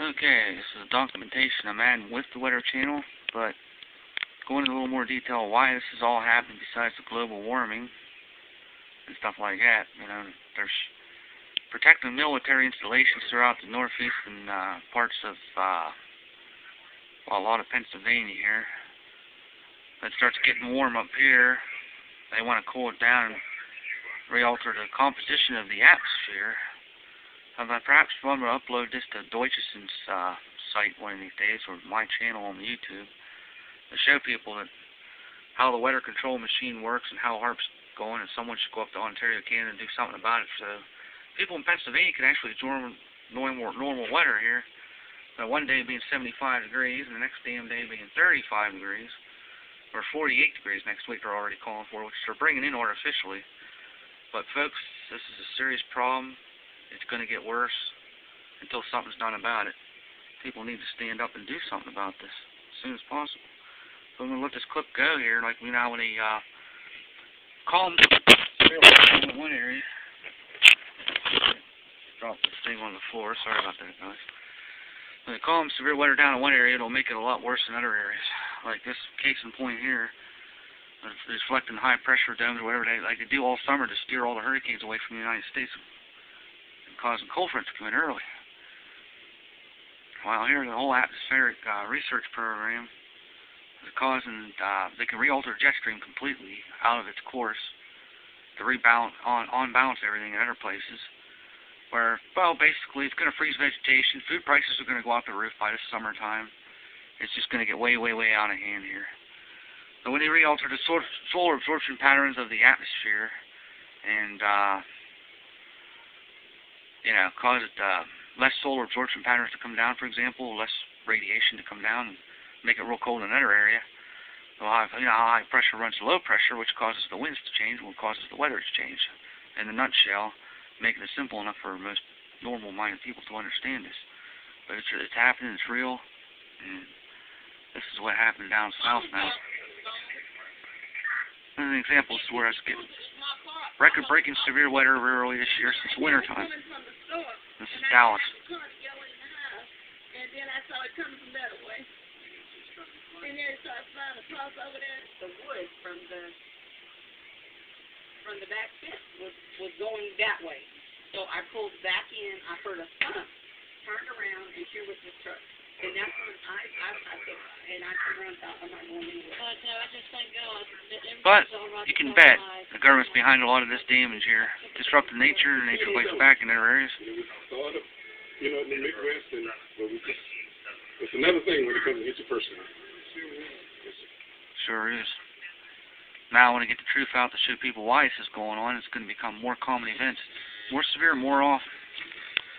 Okay, this is a documentation I'm adding with the weather channel, but going into a little more detail why this is all happening besides the global warming and stuff like that. You know, there's protecting military installations throughout the northeastern parts of well, a lot of Pennsylvania here. It starts getting warm up here. They want to cool it down and re-alter the composition of the atmosphere. Perhaps I'm going to upload this to deutchinse site one of these days, or my channel on YouTube, to show people that how the weather control machine works and how haarp's going, and someone should go up to Ontario, Canada and do something about it. So people in Pennsylvania can actually enjoy normal weather here. One day being 75 degrees and the next damn day being 35 degrees, or 48 degrees next week they're already calling for, which they're bringing in artificially. But folks, this is a serious problem. It's going to get worse until something's done about it. People need to stand up and do something about this as soon as possible. So I'm going to let this clip go here, like we now when they calm in one area. Drop this thing on the floor. Sorry about that, guys. When they calm severe weather down in one area, it'll make it a lot worse in other areas. Like this case in point here, reflecting high pressure domes or whatever they do all summer to steer all the hurricanes away from the United States, causing cold fronts to come in early. While here, the whole atmospheric research program is causing, they can re-alter the jet stream completely out of its course to rebalance, on-balance everything in other places. Where, well, basically, it's going to freeze vegetation. Food prices are going to go out the roof by the summertime. It's just going to get way, way, way out of hand here. So when they re-alter the solar absorption patterns of the atmosphere and you know, cause it less solar absorption patterns to come down, for example, less radiation to come down, and make it real cold in another area. So you know, high pressure runs to low pressure, which causes the winds to change, which causes the weather to change. In a nutshell, making it simple enough for most normal-minded people to understand this. But it's happening, it's real, and this is what happened down south now. An example is where I was getting record-breaking severe weather early this year since wintertime. This is Dallas. And then I saw it coming from that way. And then it started flying across over there. The wood from the back fence was going that way. So I pulled back in. I heard a thump, turned around, and here was the truck. And that's when I said, and I turned around and thought, I'm not going anywhere. But I just thank God. But you can bet the government's behind a lot of this damage here. Disrupting nature, and nature fights back in other areas. You know, in the Midwest, and it's another thing when it comes to hit your person. Sure is. Now I want to get the truth out to show people why this is going on. It's going to become more common events, more severe, more often.